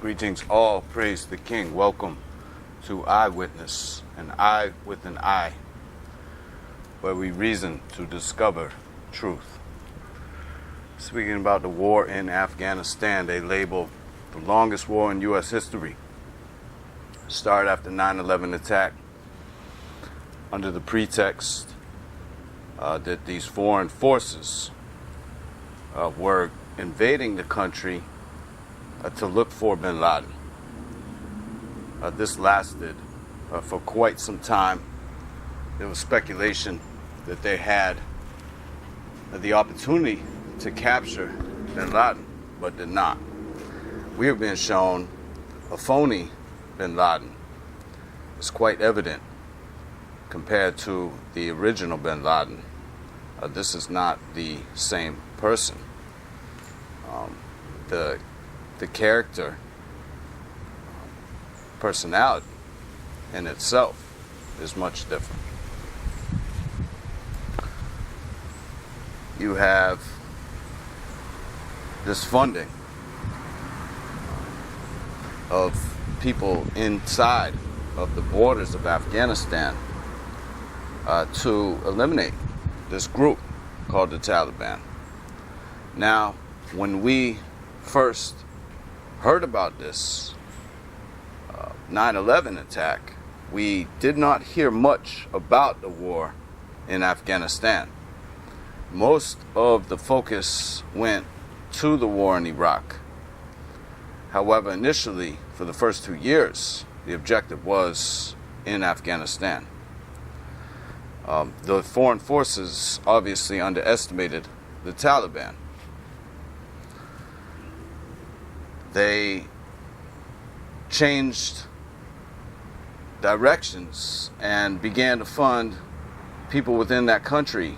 Greetings all, praise the King. Welcome to Eyewitness, an eye with an eye, where we reason to discover truth. Speaking about the war in Afghanistan, they label the longest war in U.S. history. Started after 9/11 attack under the pretext that these foreign forces were invading the country to look for bin Laden. This lasted for quite some time. There was speculation that they had the opportunity to capture bin Laden, but did not. We have been shown a phony bin Laden. It's quite evident compared to the original bin Laden. This is not the same person. The character, personality in itself is much different. You have this funding of people inside of the borders of Afghanistan to eliminate this group called the Taliban. Now, when we first heard about this 9/11 attack, we did not hear much about the war in Afghanistan. Most of the focus went to the war in Iraq. However, initially, for the first 2 years, the objective was in Afghanistan. The foreign forces obviously underestimated the Taliban. They changed directions and began to fund people within that country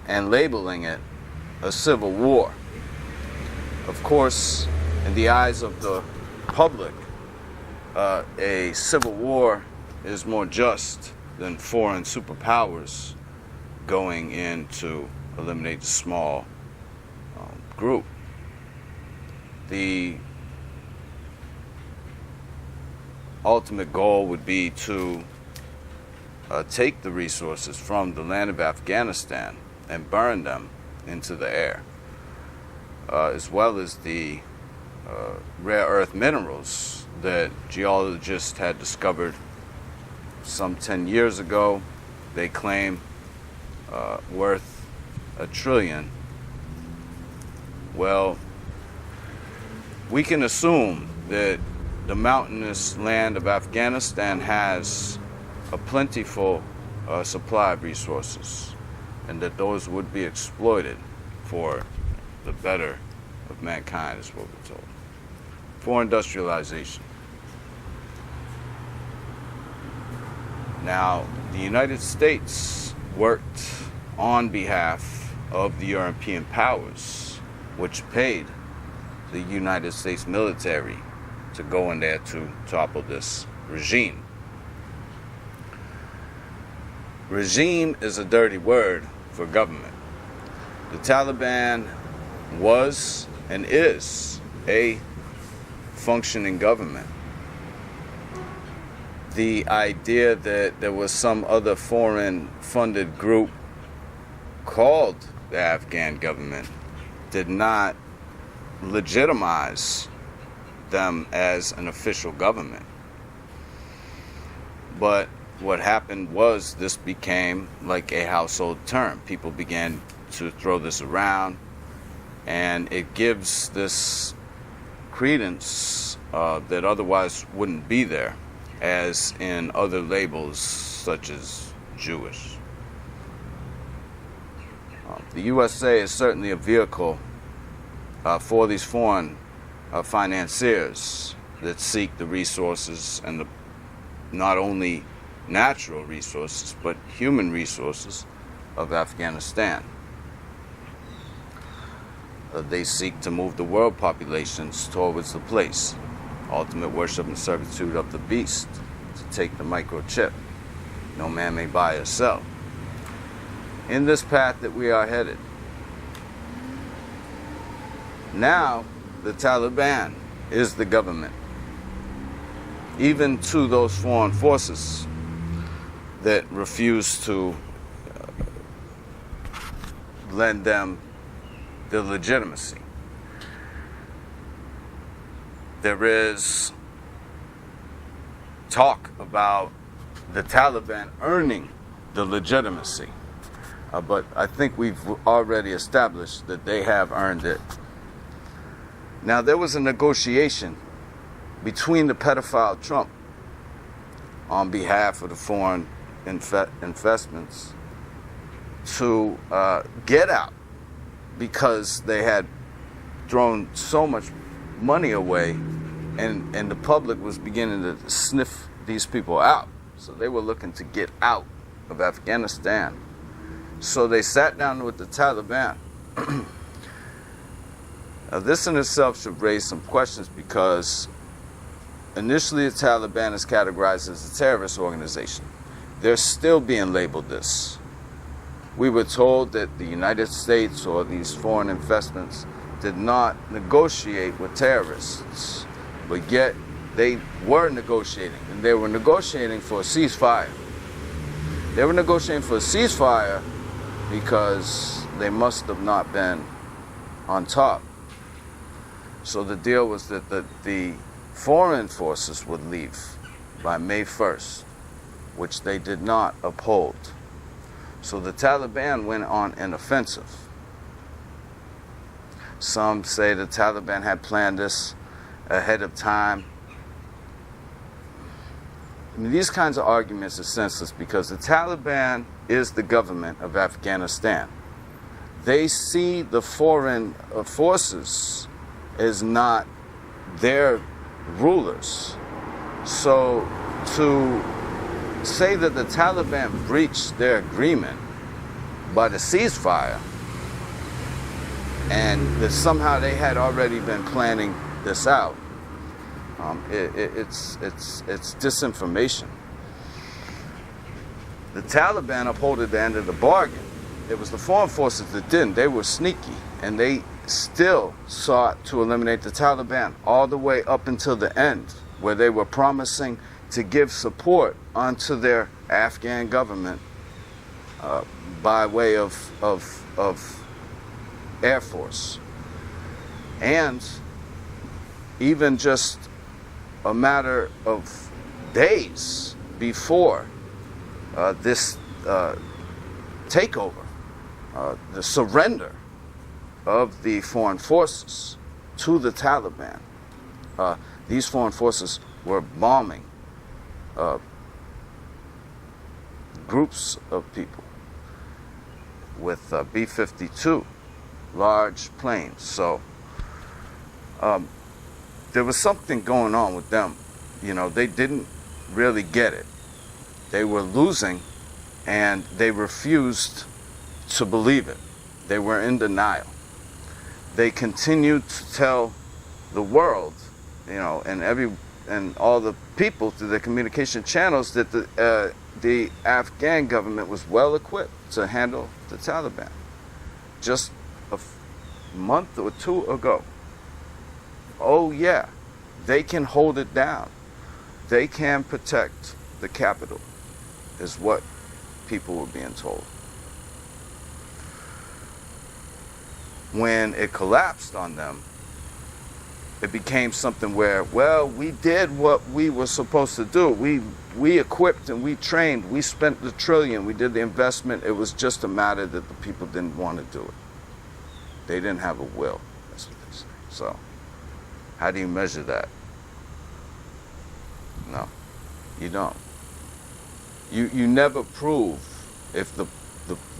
and labeling it a civil war. Of course, in the eyes of the public, a civil war is more just than foreign superpowers going in to eliminate a small group. The ultimate goal would be to take the resources from the land of Afghanistan and burn them into the air, as well as the rare earth minerals that geologists had discovered some 10 years ago. They claim worth $1 trillion. Well, we can assume that the mountainous land of Afghanistan has a plentiful supply of resources, and that those would be exploited for the better of mankind, is what we're told. For industrialization. Now, the United States worked on behalf of the European powers, which paid the United States military to go in there to topple this regime. Regime is a dirty word for government. The Taliban was and is a functioning government. The idea that there was some other foreign funded group called the Afghan government did not legitimize them as an official government. But what happened was this became like a household term. People began to throw this around, and it gives this credence that otherwise wouldn't be there, as in other labels such as Jewish. The USA is certainly a vehicle for these foreign financiers that seek the resources, and not only natural resources but human resources of Afghanistan. They seek to move the world populations towards the place, ultimate worship and servitude of the beast, to take the microchip. No man may buy or sell. In this path that we are headed, now the Taliban is the government. Even to those foreign forces that refuse to lend them the legitimacy. There is talk about the Taliban earning the legitimacy, but I think we've already established that they have earned it. Now, there was a negotiation between the pedophile Trump on behalf of the foreign investments to get out, because they had thrown so much money away, and the public was beginning to sniff these people out. So they were looking to get out of Afghanistan. So they sat down with the Taliban. Now, this in itself should raise some questions, because initially the Taliban is categorized as a terrorist organization. They're still being labeled this. We were told that the United States or these foreign investments did not negotiate with terrorists, but yet they were negotiating, and they were negotiating for a ceasefire. They were negotiating for a ceasefire because they must have not been on top. So the deal was that the foreign forces would leave by May 1st, which they did not uphold. So the Taliban went on an offensive. Some say the Taliban had planned this ahead of time. I mean, these kinds of arguments are senseless, because the Taliban is the government of Afghanistan. They see the foreign forces as not their rulers. So to say that the Taliban breached their agreement by the ceasefire, and that somehow they had already been planning this out, it's disinformation. The Taliban upholded the end of the bargain. It was the foreign forces that didn't. They were sneaky, and they still sought to eliminate the Taliban all the way up until the end, where they were promising to give support onto their Afghan government by way of Air Force. And even just a matter of days before this takeover, the surrender of the foreign forces to the Taliban, these foreign forces were bombing groups of people with B-52 large planes. So there was something going on with them. You know, they didn't really get it. They were losing, and they refused to believe it. They were in denial. They continued to tell the world, you know, and all the people through their communication channels that the Afghan government was well equipped to handle the Taliban. Just a month or two ago, oh yeah, they can hold it down. They can protect the capital, is what people were being told. When it collapsed on them, it became something where, well, we did what we were supposed to do. We equipped and we trained. We spent the trillion. We did the investment. It was just a matter that the people didn't want to do it. They didn't have a will. That's what they say. So, how do you measure that? No, you don't. You never prove if the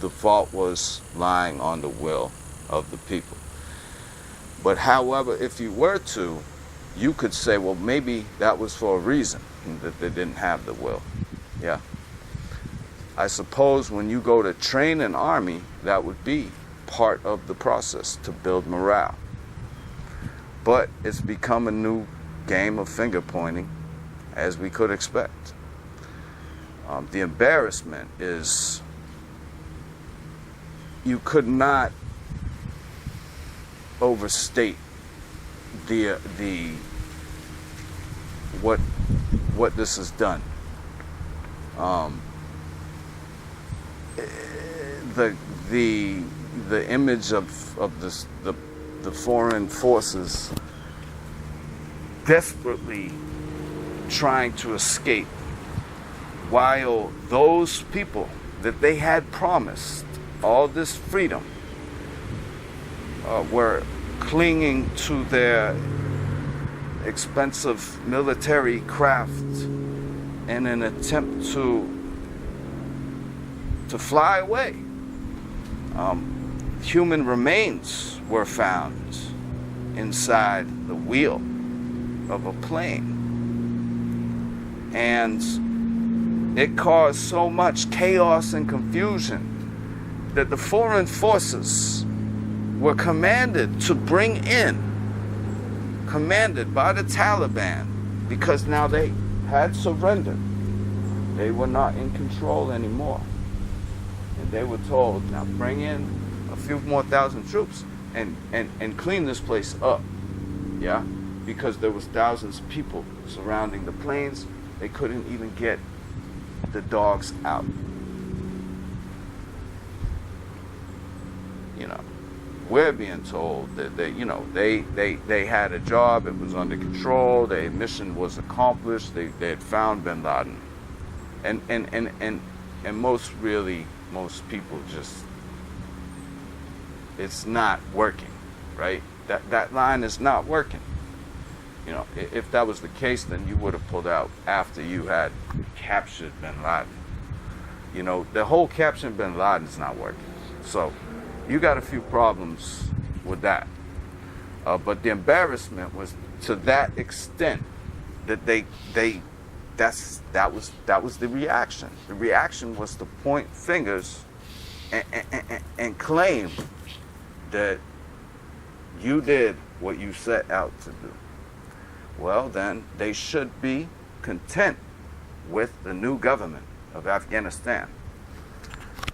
fault was lying on the will of the people. But however, if you were to, you could say, well, maybe that was for a reason, that they didn't have the will. Yeah. I suppose when you go to train an army, that would be part of the process to build morale. But it's become a new game of finger pointing, as we could expect. The embarrassment is you could not overstate the what this has done. The image of this, the foreign forces desperately trying to escape, while those people that they had promised all this freedom were clinging to their expensive military craft in an attempt to fly away. Human remains were found inside the wheel of a plane, and it caused so much chaos and confusion that the foreign forces were commanded by the Taliban, because now they had surrendered. They were not in control anymore. And they were told, now bring in a few more thousand troops and clean this place up. Yeah? Because there was thousands of people surrounding the planes. They couldn't even get the dogs out. You know, we're being told that they had a job, it was under control, their mission was accomplished, they had found bin Laden. And most people just, it's not working, right? That line is not working. You know, if that was the case, then you would have pulled out after you had captured bin Laden. You know, the whole capturing bin Laden is not working. So you got a few problems with that. But the embarrassment was to that extent that that was the reaction. The reaction was to point fingers and claim that you did what you set out to do. Well, then they should be content with the new government of Afghanistan.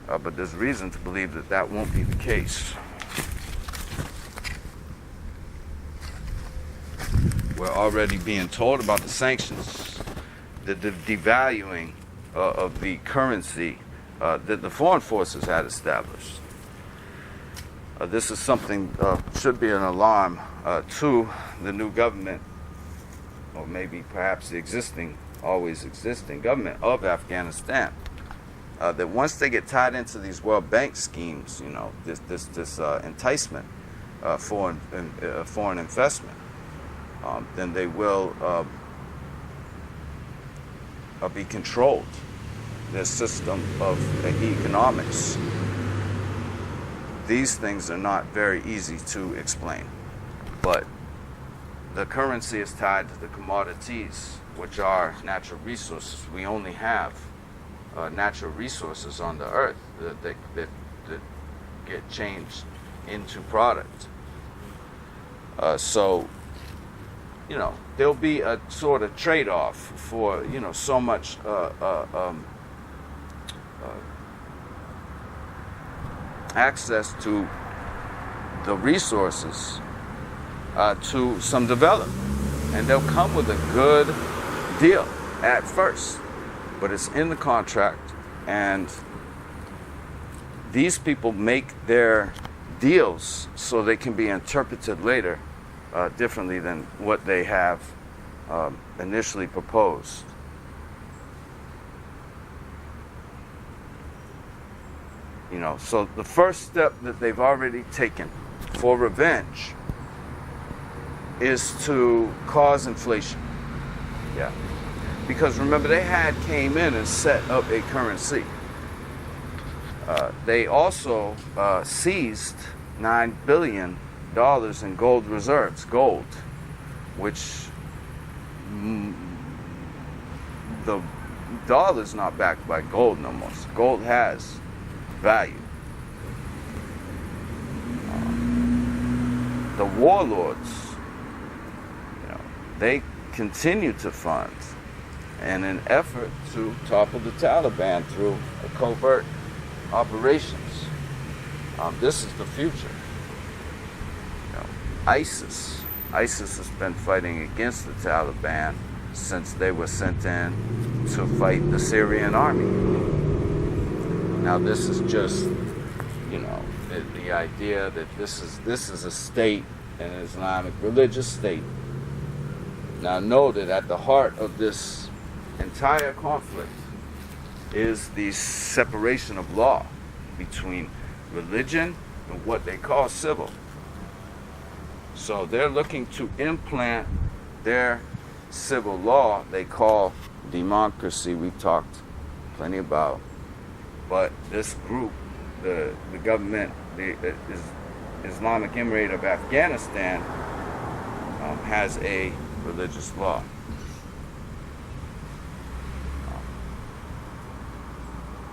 But there's reason to believe that that won't be the case. We're already being told about the sanctions, the devaluing of the currency that the foreign forces had established. This is something should be an alarm to the new government, or maybe perhaps the always existing government of Afghanistan. That once they get tied into these World Bank schemes, you know, this enticement for foreign investment, then they will be controlled. Their system of economics. These things are not very easy to explain, but the currency is tied to the commodities, which are natural resources. We only have natural resources on the earth that get changed into product. So, you know, there'll be a sort of trade-off for, you know, so much access to the resources to some development. And they'll come with a good deal at first, but it's in the contract, and these people make their deals so they can be interpreted later differently than what they have initially proposed. You know, so the first step that they've already taken for revenge is to cause inflation. Yeah. Because remember, they came in and set up a currency. They also seized $9 billion in gold reserves, which the dollar's not backed by gold no more. So gold has value. The warlords, you know, they continue to fund in an effort to topple the Taliban through covert operations. This is the future. You know, ISIS has been fighting against the Taliban since they were sent in to fight the Syrian army. Now this is just, the idea that this is a state, an Islamic religious state. Now know that at the heart of this entire conflict is the separation of law between religion and what they call civil. So they're looking to implant their civil law they call democracy, we've talked plenty about. But this group, the government, the Islamic Emirate of Afghanistan, has a religious law.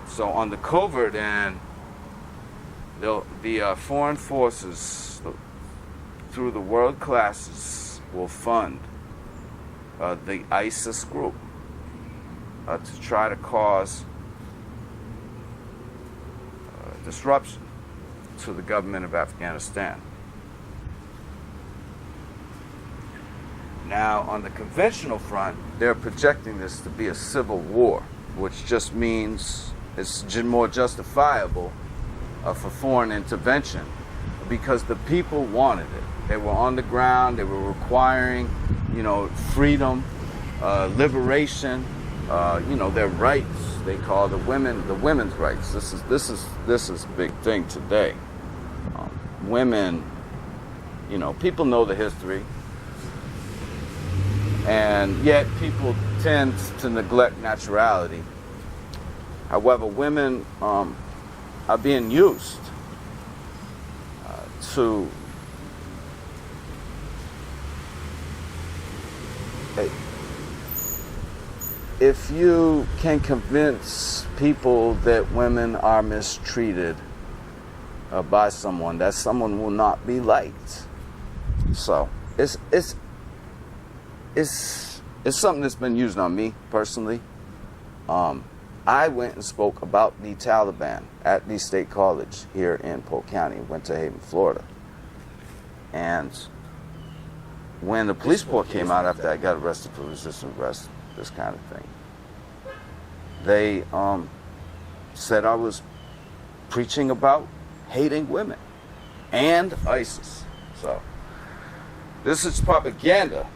So on the covert end, the foreign forces through the world classes will fund the ISIS group to try to cause disruption to the government of Afghanistan. Now, on the conventional front, they're projecting this to be a civil war, which just means it's more justifiable for foreign intervention because the people wanted it. They were on the ground. They were requiring, freedom, liberation, their rights. They call the women's rights. This is a big thing today. Women, people know the history, and yet people tend to neglect naturality. However, women are being used to if you can convince people that women are mistreated by someone, that someone will not be liked. So it's something that's been used on me personally. I went and spoke about the Taliban at the State College here in Polk County, Winter Haven, Florida. And when the police report came out after I got arrested for resisting arrest, this kind of thing, they said I was preaching about hating women and ISIS. So this is propaganda.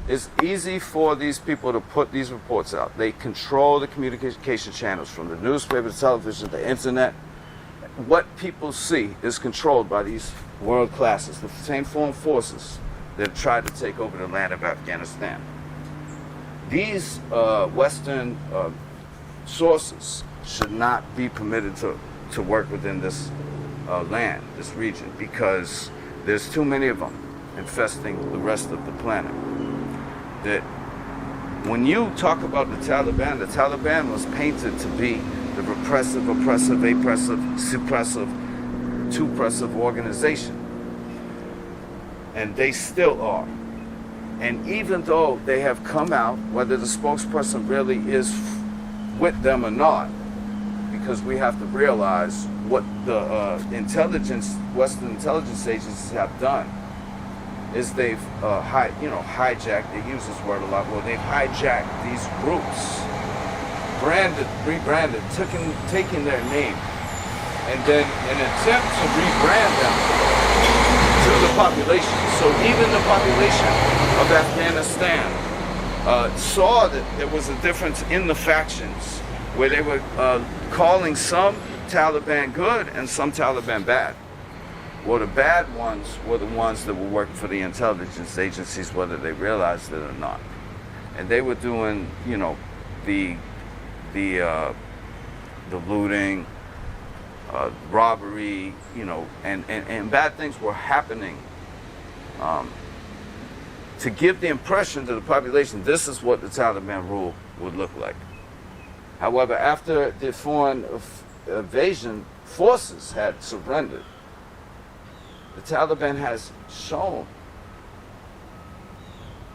It's easy for these people to put these reports out. They control the communication channels from the newspaper, the television, the internet. What people see is controlled by these world classes, the same foreign forces that tried to take over the land of Afghanistan. These Western sources should not be permitted to work within this land, this region, because there's too many of them infesting the rest of the planet. That when you talk about the Taliban was painted to be the repressive, oppressive, suppressive, too-pressive organization. And they still are. And even though they have come out, whether the spokesperson really is with them or not, because we have to realize what the Western intelligence agencies have done is they've hijacked, they use this word a lot more, they've hijacked these groups, rebranded, taking their name, and then an attempt to rebrand them to the population. So even the population of Afghanistan saw that there was a difference in the factions, where they were calling some Taliban good and some Taliban bad. Well, the bad ones were the ones that were working for the intelligence agencies, whether they realized it or not. And they were doing, the looting, robbery, and bad things were happening to give the impression to the population this is what the Taliban rule would look like. However, after the foreign invasion forces had surrendered, the Taliban has shown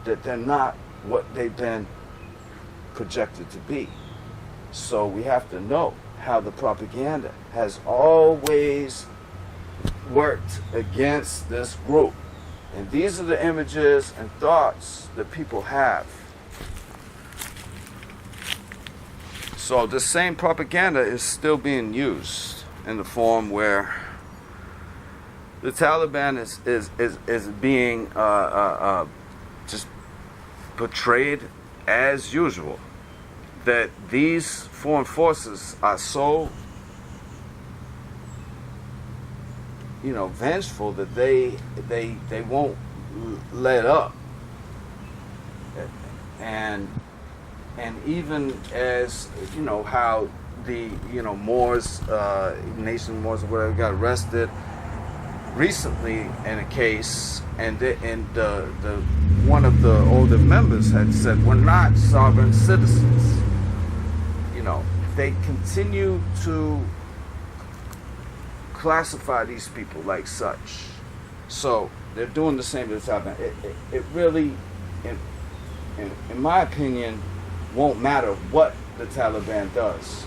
that they're not what they've been projected to be. So we have to know how the propaganda has always worked against this group. And these are the images and thoughts that people have So the same propaganda is still being used in the form where the Taliban is being just portrayed as usual. That these foreign forces are so, vengeful that they won't let up. And even as how the Moors, nation Moors or whatever, got arrested recently in a case, and the one of the older members had said, "We're not sovereign citizens." They continue to classify these people like such. So they're doing the same to the Taliban. It really, in my opinion, won't matter what the Taliban does,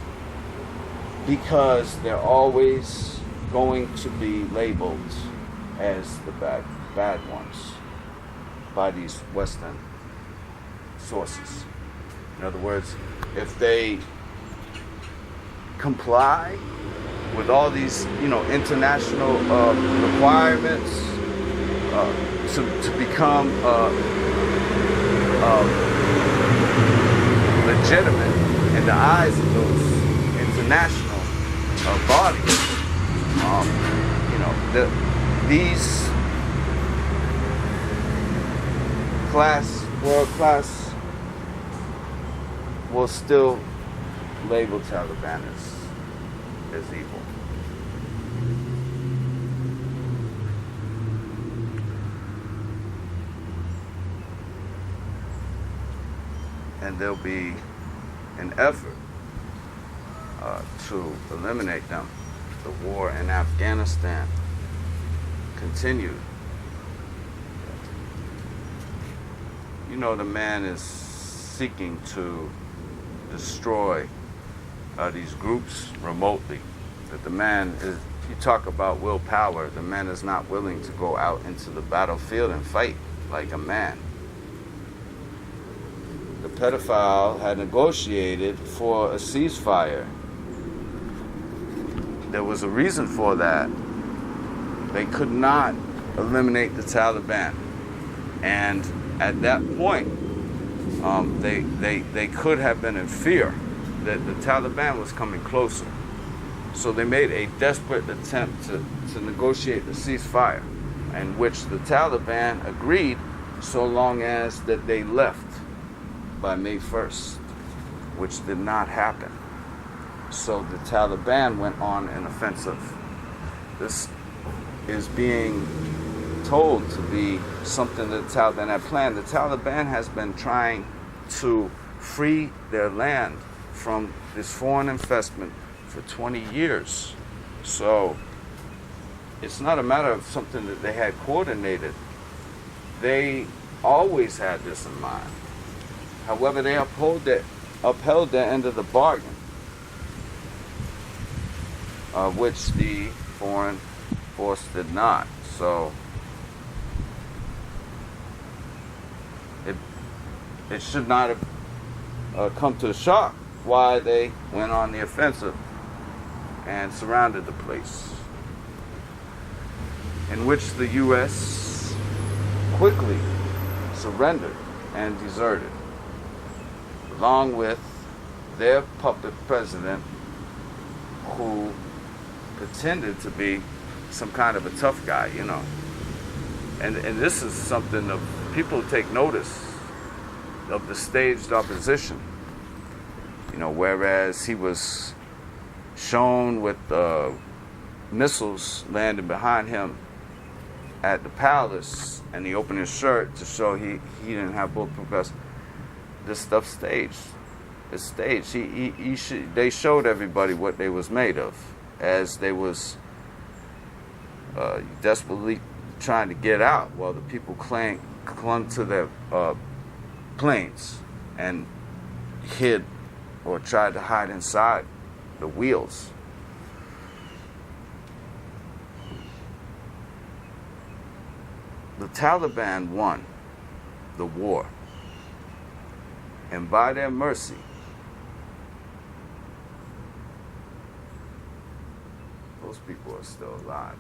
because they're always going to be labeled as the bad ones by these Western sources. In other words, if they comply with all these, international requirements to become legitimate in the eyes of those international bodies, these world class will still label Taliban as evil. And there'll be an effort to eliminate them. The war in Afghanistan continued. The man is seeking to destroy these groups remotely. That the man is, you talk about willpower, the man is not willing to go out into the battlefield and fight like a man. The pedophile had negotiated for a ceasefire. There was a reason for that. They could not eliminate the Taliban. And at that point, they could have been in fear that the Taliban was coming closer. So they made a desperate attempt to negotiate the ceasefire, in which the Taliban agreed so long as that they left by May 1st, which did not happen. So the Taliban went on an offensive. This is being told to be something that the Taliban had planned. The Taliban has been trying to free their land from this foreign investment for 20 years. So it's not a matter of something that they had coordinated. They always had this in mind. However, they upheld their end of the bargain, which the foreign force did not. So it should not have come to a shock why they went on the offensive and surrounded the place, in which the U.S. quickly surrendered and deserted, along with their puppet president, who pretended to be some kind of a tough guy, And this is something that people take notice of, the staged opposition. Whereas he was shown with missiles landing behind him at the palace, and he opened his shirt to show he didn't have bulletproof vests. This stuff's staged. It's staged. They showed everybody what they was made of, as they was desperately trying to get out, while the people clung to their planes and hid or tried to hide inside the wheels. The Taliban won the war, and by their mercy, those people are still alive.